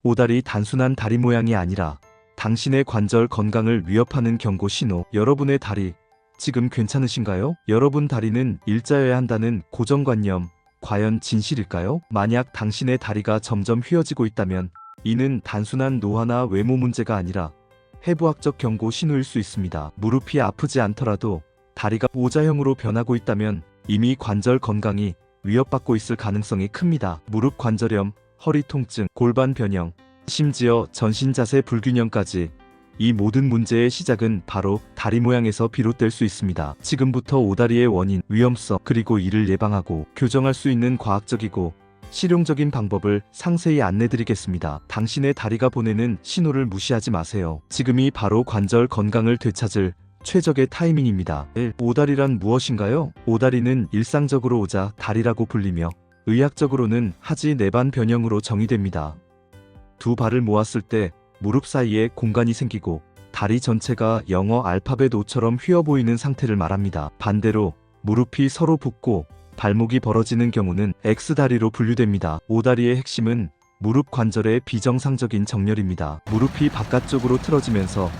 오다리 단순한 다리 모양이 아니라 당신의 관절 건강을 위협하는 경고 신호. 여러분의 다리 지금 괜찮으신가요? 여러분 다리는 일자여야 한다는 고정관념, 과연 진실일까요? 만약 당신의 다리가 점점 휘어지고 있다면 이는 단순한 노화나 외모 문제가 아니라 해부학적 경고 신호일 수 있습니다. 무릎이 아프지 않더라도 다리가 오자형으로 변하고 있다면 이미 관절 건강이 위협받고 있을 가능성이 큽니다. 무릎 관절염, 허리 통증, 골반 변형, 심지어 전신 자세 불균형까지 이 모든 문제의 시작은 바로 다리 모양에서 비롯될 수 있습니다. 지금부터 오다리의 원인, 위험성, 그리고 이를 예방하고 교정할 수 있는 과학적이고 실용적인 방법을 상세히 안내드리겠습니다. 당신의 다리가 보내는 신호를 무시하지 마세요. 지금이 바로 관절 건강을 되찾을 최적의 타이밍입니다. 1. 오다리란 무엇인가요? 오다리는 일상적으로 오자 다리라고 불리며 의학적으로는 하지 내반 변형으로 정의됩니다. 두 발을 모았을 때 무릎 사이에 공간이 생기고 다리 전체가 영어 알파벳 O처럼 휘어 보이는 상태를 말합니다. 반대로 무릎이 서로 붙고 발목이 벌어지는 경우는 X다리로 분류됩니다. 오다리의 핵심은 무릎 관절의 비정상적인 정렬입니다. 무릎이 바깥쪽으로 틀어지면서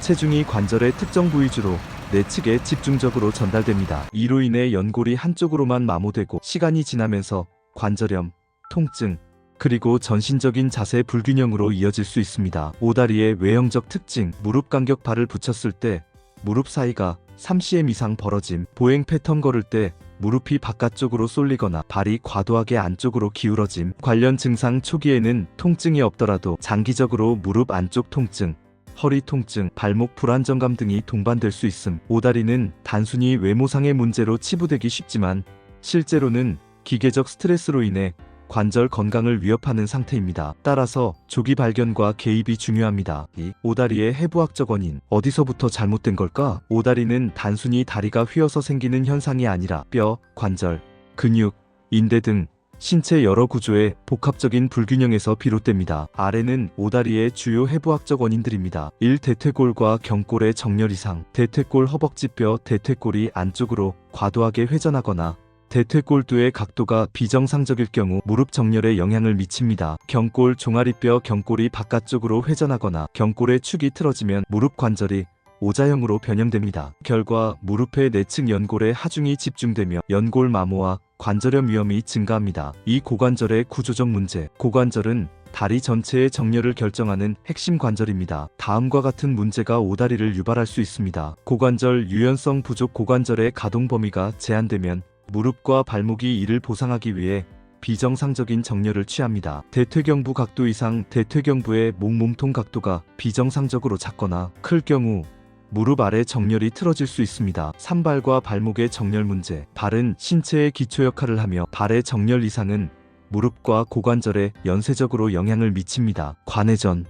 체중이 관절의 특정 부위주로 내측에 집중적으로 전달됩니다. 이로 인해 연골이 한쪽으로만 마모되고 시간이 지나면서 관절염, 통증, 그리고 전신적인 자세 불균형으로 이어질 수 있습니다. 오다리의 외형적 특징, 무릎 간격 발을 붙였을 때 무릎 사이가 3cm 이상 벌어짐, 보행 패턴 걸을 때 무릎이 바깥쪽으로 쏠리거나 발이 과도하게 안쪽으로 기울어짐. 관련 증상 초기에는 통증이 없더라도 장기적으로 무릎 안쪽 통증, 허리 통증, 발목 불안정감 등이 동반될 수 있음. 오다리는 단순히 외모상의 문제로 치부되기 쉽지만 실제로는 기계적 스트레스로 인해 관절 건강을 위협하는 상태입니다. 따라서 조기 발견과 개입이 중요합니다. 2. 오다리의 해부학적 원인. 어디서부터 잘못된 걸까? 오다리는 단순히 다리가 휘어서 생기는 현상이 아니라 뼈, 관절, 근육, 인대 등 신체 여러 구조의 복합적인 불균형에서 비롯됩니다. 아래는 오다리의 주요 해부학적 원인들입니다. 1. 대퇴골과 경골의 정렬 이상. 대퇴골 허벅지뼈 대퇴골이 안쪽으로 과도하게 회전하거나 대퇴골두의 각도가 비정상적일 경우 무릎 정렬에 영향을 미칩니다. 경골 종아리뼈 경골이 바깥쪽으로 회전하거나 경골의 축이 틀어지면 무릎 관절이 오자형으로 변형됩니다. 결과 무릎의 내측 연골에 하중이 집중되며 연골 마모와 관절염 위험이 증가합니다. 이 고관절의 구조적 문제. 고관절은 다리 전체의 정렬을 결정하는 핵심 관절입니다. 다음과 같은 문제가 오다리를 유발할 수 있습니다. 고관절 유연성 부족. 고관절의 가동 범위가 제한되면 무릎과 발목이 이를 보상하기 위해 비정상적인 정렬을 취합니다. 대퇴경부 각도 이상. 대퇴경부의 목 몸통 각도가 비정상적으로 작거나 클 경우 무릎 아래 정렬이 틀어질 수 있습니다. 산발과 발목의 정렬 문제. 발은 신체의 기초 역할을 하며 발의 정렬 이상은 무릎과 고관절에 연쇄적으로 영향을 미칩니다. 관회전.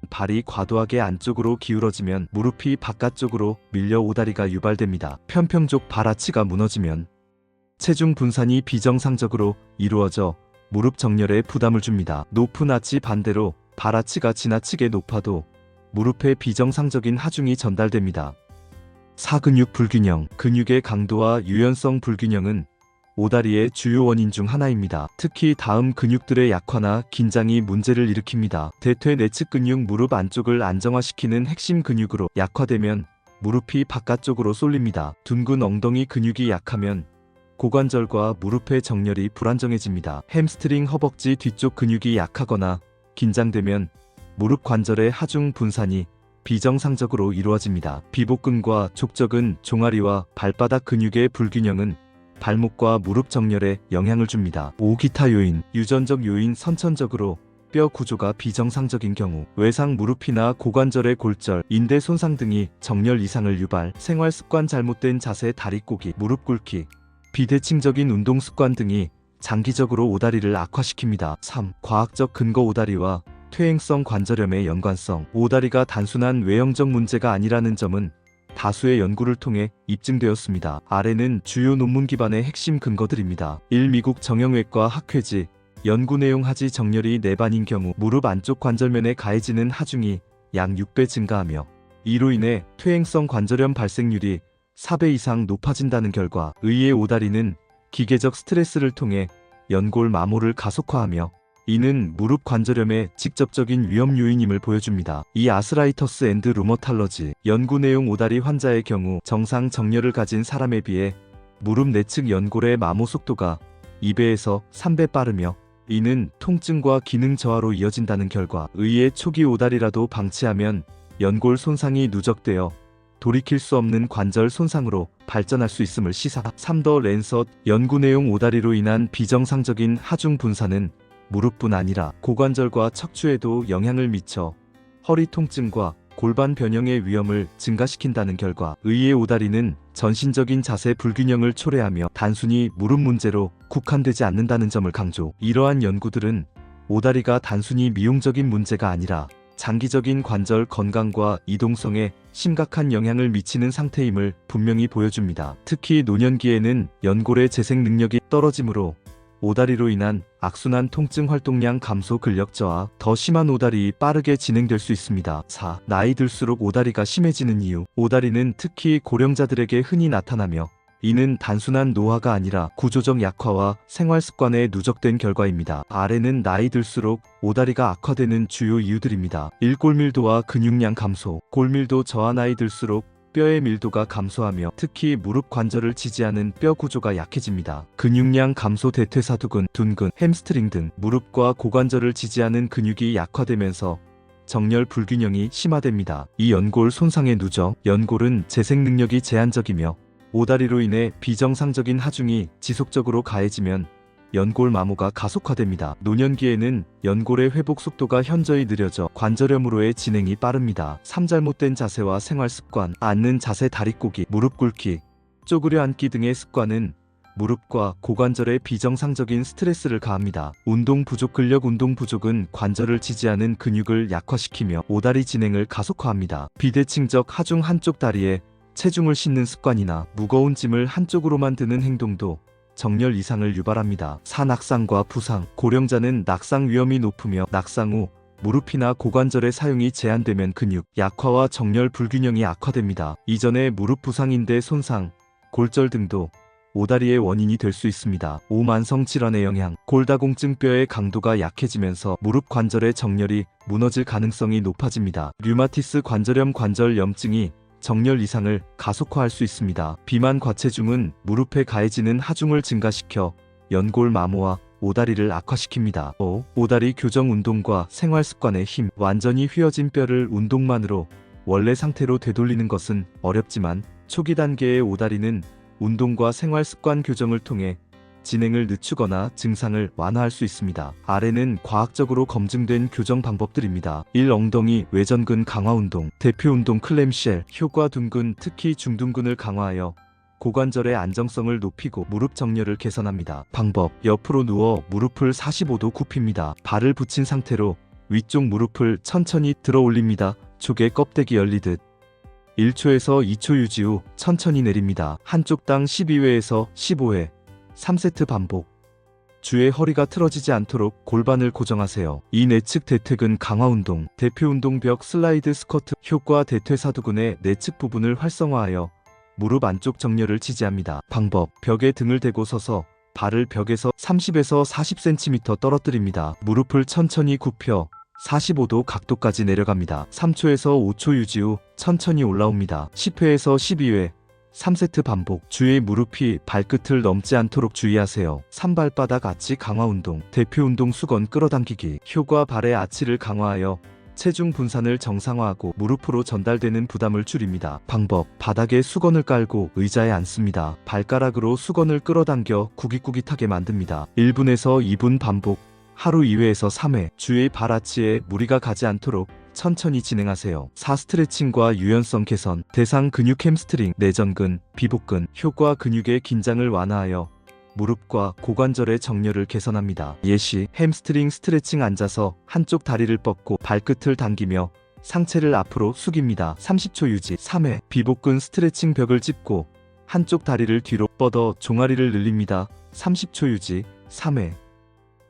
발이 과도하게 안쪽으로 기울어지면 무릎이 바깥쪽으로 밀려 오다리가 유발됩니다. 편평족. 발 아치가 무너지면 체중 분산이 비정상적으로 이루어져 무릎 정렬에 부담을 줍니다. 높은 아치. 반대로 발 아치가 지나치게 높아도 무릎에 비정상적인 하중이 전달됩니다. 4. 근육 불균형. 근육의 강도와 유연성 불균형은 오다리의 주요 원인 중 하나입니다. 특히 다음 근육들의 약화나 긴장이 문제를 일으킵니다. 대퇴 내측 근육. 무릎 안쪽을 안정화시키는 핵심 근육으로 약화되면 무릎이 바깥쪽으로 쏠립니다. 둔근 엉덩이 근육이 약하면 고관절과 무릎의 정렬이 불안정해집니다. 햄스트링. 허벅지 뒤쪽 근육이 약하거나 긴장되면 무릎 관절의 하중 분산이 비정상적으로 이루어집니다. 비복근과 족저근. 종아리와 발바닥 근육의 불균형은 발목과 무릎 정렬에 영향을 줍니다. 5. 기타 요인. 유전적 요인. 선천적으로 뼈 구조가 비정상적인 경우 외상 무릎이나 고관절의 골절, 인대 손상 등이 정렬 이상을 유발. 생활 습관. 잘못된 자세, 다리 꼬기, 무릎 꿇기, 비대칭적인 운동 습관 등이 장기적으로 오다리를 악화시킵니다. 3. 과학적 근거. 오다리와 퇴행성 관절염의 연관성. 오다리가 단순한 외형적 문제가 아니라는 점은 다수의 연구를 통해 입증되었습니다. 아래는 주요 논문 기반의 핵심 근거들입니다. 1. 미국 정형외과 학회지. 연구 내용. 하지 정렬이 내반인 경우 무릎 안쪽 관절면에 가해지는 하중이 약 6배 증가하며 이로 인해 퇴행성 관절염 발생률이 4배 이상 높아진다는 결과. 의의 오다리는 기계적 스트레스를 통해 연골 마모를 가속화하며 이는 무릎 관절염의 직접적인 위험 요인임을 보여줍니다. 이 아스라이터스 앤드 루머탈러지 연구 내용 오다리 환자의 경우 정상 정렬을 가진 사람에 비해 무릎 내측 연골의 마모 속도가 2배에서 3배 빠르며 이는 통증과 기능 저하로 이어진다는 결과 의의 초기 오다리라도 방치하면 연골 손상이 누적되어 돌이킬 수 없는 관절 손상으로 발전할 수 있음을 시사. 3더 랜서 연구 내용 오다리로 인한 비정상적인 하중 분사는 무릎뿐 아니라 고관절과 척추에도 영향을 미쳐 허리 통증과 골반 변형의 위험을 증가시킨다는 결과 의의 오다리는 전신적인 자세 불균형을 초래하며 단순히 무릎 문제로 국한되지 않는다는 점을 강조. 이러한 연구들은 오다리가 단순히 미용적인 문제가 아니라 장기적인 관절 건강과 이동성에 심각한 영향을 미치는 상태임을 분명히 보여줍니다. 특히 노년기에는 연골의 재생 능력이 떨어지므로 오다리로 인한 악순환 통증 활동량 감소 근력 저하, 더 심한 오다리 빠르게 진행될 수 있습니다. 4. 나이 들수록 오다리가 심해지는 이유. 오다리는 특히 고령자들에게 흔히 나타나며 이는 단순한 노화가 아니라 구조적 약화와 생활 습관에 누적된 결과입니다. 아래는 나이 들수록 오다리가 악화되는 주요 이유들입니다. 1. 골밀도와 근육량 감소. 골밀도 저하. 나이 들수록 뼈의 밀도가 감소하며 특히 무릎 관절을 지지하는 뼈 구조가 약해집니다. 근육량 감소. 대퇴사두근, 둔근, 햄스트링 등 무릎과 고관절을 지지하는 근육이 약화되면서 정렬 불균형이 심화됩니다. 이 연골 손상의 누적. 연골은 재생 능력이 제한적이며 오다리로 인해 비정상적인 하중이 지속적으로 가해지면 연골 마모가 가속화됩니다. 노년기에는 연골의 회복 속도가 현저히 느려져 관절염으로의 진행이 빠릅니다. 3. 잘못된 자세와 생활 습관. 앉는 자세, 다리 꼬기, 무릎 꿇기, 쪼그려 앉기 등의 습관은 무릎과 고관절에 비정상적인 스트레스를 가합니다. 운동 부족. 근력 운동 부족은 관절을 지지하는 근육을 약화시키며 오다리 진행을 가속화합니다. 비대칭적 하중. 한쪽 다리에 체중을 싣는 습관이나 무거운 짐을 한쪽으로만 드는 행동도 정렬 이상을 유발합니다. 4. 낙상과 부상. 고령자는 낙상 위험이 높으며 낙상 후 무릎이나 고관절의 사용이 제한되면 근육 약화와 정렬 불균형이 악화됩니다. 이전에 무릎 부상인대 손상, 골절 등도 오다리의 원인이 될 수 있습니다. 5. 만성 질환의 영향. 골다공증. 뼈의 강도가 약해지면서 무릎 관절의 정렬이 무너질 가능성이 높아집니다. 류마티스 관절염. 관절염증이 정렬 이상을 가속화할 수 있습니다. 비만. 과체중은 무릎에 가해지는 하중을 증가시켜 연골 마모와 오다리를 악화시킵니다. 5. 오다리 교정. 운동과 생활 습관의 힘. 완전히 휘어진 뼈를 운동만으로 원래 상태로 되돌리는 것은 어렵지만 초기 단계의 오다리는 운동과 생활 습관 교정을 통해 진행을 늦추거나 증상을 완화할 수 있습니다. 아래는 과학적으로 검증된 교정 방법들입니다. 1. 엉덩이 외전근 강화 운동. 대표 운동. 클램쉘. 효과. 둔근, 특히 중둔근을 강화하여 고관절의 안정성을 높이고 무릎 정렬을 개선합니다. 방법. 옆으로 누워 무릎을 45도 굽힙니다. 발을 붙인 상태로 위쪽 무릎을 천천히 들어 올립니다. 조개 껍데기 열리듯 1초에서 2초 유지 후 천천히 내립니다. 한쪽당 12회에서 15회 3세트 반복. 주의 허리가 틀어지지 않도록 골반을 고정하세요. 2. 내측 대퇴근 강화 운동. 대표 운동. 벽 슬라이드 스쿼트. 효과. 대퇴사두근의 내측 부분을 활성화하여 무릎 안쪽 정렬을 지지합니다. 방법. 벽에 등을 대고 서서 발을 벽에서 30에서 40cm 떨어뜨립니다. 무릎을 천천히 굽혀 45도 각도까지 내려갑니다. 3초에서 5초 유지 후 천천히 올라옵니다. 10회에서 12회 3세트 반복. 주의 무릎이 발끝을 넘지 않도록 주의하세요. 3. 발바닥 아치 강화 운동. 대표 운동. 수건 끌어당기기. 효과. 발의 아치를 강화하여 체중 분산을 정상화하고 무릎으로 전달되는 부담을 줄입니다. 방법. 바닥에 수건을 깔고 의자에 앉습니다. 발가락으로 수건을 끌어당겨 구깃구깃하게 만듭니다. 1분에서 2분 반복. 하루 2회에서 3회. 주의 발 아치에 무리가 가지 않도록 천천히 진행하세요. 4. 스트레칭과 유연성 개선. 대상 근육. 햄스트링, 내전근, 비복근. 효과. 근육의 긴장을 완화하여 무릎과 고관절의 정렬을 개선합니다. 예시. 햄스트링 스트레칭. 앉아서 한쪽 다리를 뻗고 발끝을 당기며 상체를 앞으로 숙입니다. 30초 유지. 3회. 비복근 스트레칭. 벽을 짚고 한쪽 다리를 뒤로 뻗어 종아리를 늘립니다. 30초 유지. 3회.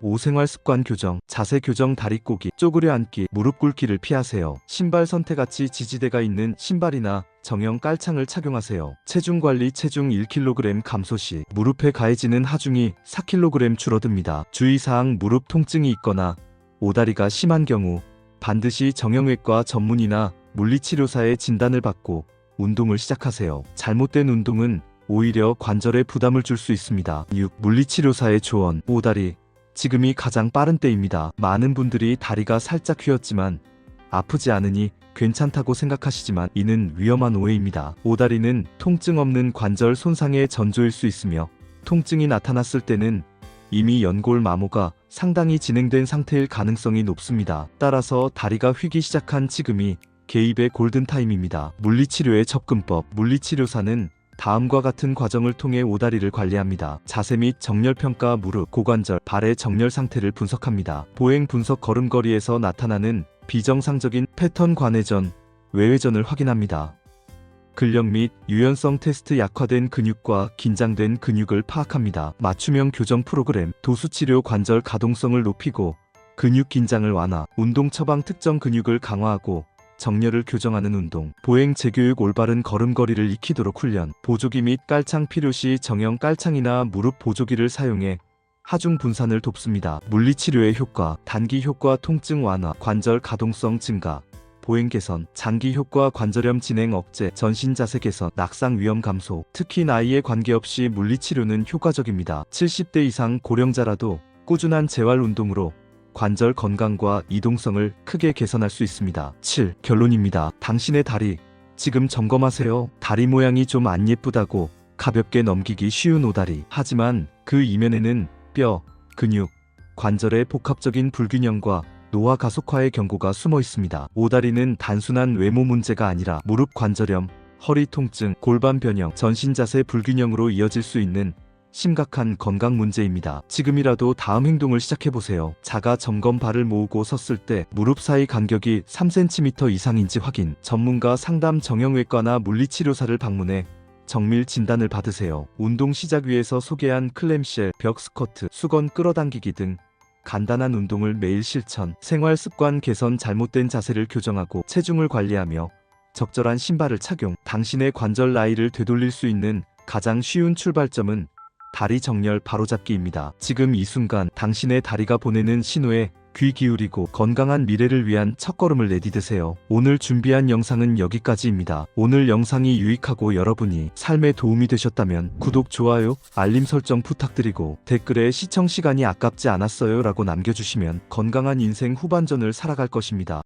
5. 생활 습관 교정, 자세 교정, 다리 꼬기, 쪼그려 앉기, 무릎 꿇기를 피하세요. 신발 선택같이 지지대가 있는 신발이나 정형 깔창을 착용하세요. 체중 관리, 체중 1kg 감소 시 무릎에 가해지는 하중이 4kg 줄어듭니다. 주의사항, 무릎 통증이 있거나 오다리가 심한 경우 반드시 정형외과 전문의나 물리치료사의 진단을 받고 운동을 시작하세요. 잘못된 운동은 오히려 관절에 부담을 줄 수 있습니다. 6. 물리치료사의 조언. 오다리, 지금이 가장 빠른 때입니다. 많은 분들이 다리가 살짝 휘었지만 아프지 않으니 괜찮다고 생각하시지만 이는 위험한 오해입니다. 오다리는 통증 없는 관절 손상의 전조일 수 있으며 통증이 나타났을 때는 이미 연골 마모가 상당히 진행된 상태일 가능성이 높습니다. 따라서 다리가 휘기 시작한 지금이 개입의 골든타임입니다. 물리치료의 접근법. 물리치료사는 다음과 같은 과정을 통해 오다리를 관리합니다. 자세 및 정렬평가, 무릎, 고관절, 발의 정렬 상태를 분석합니다. 보행 분석, 걸음걸이에서 나타나는 비정상적인 패턴, 관회전, 외회전을 확인합니다. 근력 및 유연성 테스트, 약화된 근육과 긴장된 근육을 파악합니다. 맞춤형 교정 프로그램, 도수치료, 관절 가동성을 높이고 근육 긴장을 완화, 운동 처방, 특정 근육을 강화하고 정렬을 교정하는 운동, 보행 재교육, 올바른 걸음걸이를 익히도록 훈련, 보조기 및 깔창 필요시 정형 깔창이나 무릎 보조기를 사용해 하중 분산을 돕습니다. 물리치료의 효과, 단기 효과, 통증 완화, 관절 가동성 증가, 보행 개선, 장기 효과, 관절염 진행 억제, 전신 자세 개선, 낙상 위험 감소. 특히 나이에 관계없이 물리치료는 효과적입니다. 70대 이상 고령자라도 꾸준한 재활 운동으로 관절 건강과 이동성을 크게 개선할 수 있습니다. 7. 결론입니다. 당신의 다리, 지금 점검하세요. 다리 모양이 좀 안 예쁘다고 가볍게 넘기기 쉬운 오다리. 하지만 그 이면에는 뼈, 근육, 관절의 복합적인 불균형과 노화 가속화의 경고가 숨어 있습니다. 오다리는 단순한 외모 문제가 아니라 무릎 관절염, 허리 통증, 골반 변형, 전신 자세 불균형으로 이어질 수 있는 심각한 건강 문제입니다. 지금이라도 다음 행동을 시작해보세요. 자가 점검. 발을 모으고 섰을 때 무릎 사이 간격이 3cm 이상인지 확인. 전문가 상담, 정형외과나 물리치료사를 방문해 정밀 진단을 받으세요. 운동 시작. 위에서 소개한 클램쉘, 벽 스쿼트, 수건 끌어당기기 등 간단한 운동을 매일 실천. 생활 습관 개선, 잘못된 자세를 교정하고 체중을 관리하며 적절한 신발을 착용. 당신의 관절 나이를 되돌릴 수 있는 가장 쉬운 출발점은 다리 정렬 바로잡기입니다. 지금 이 순간 당신의 다리가 보내는 신호에 귀 기울이고 건강한 미래를 위한 첫걸음을 내디드세요. 오늘 준비한 영상은 여기까지입니다. 오늘 영상이 유익하고 여러분이 삶에 도움이 되셨다면 구독, 좋아요, 알림 설정 부탁드리고 댓글에 시청 시간이 아깝지 않았어요 라고 남겨주시면 건강한 인생 후반전을 살아갈 것입니다.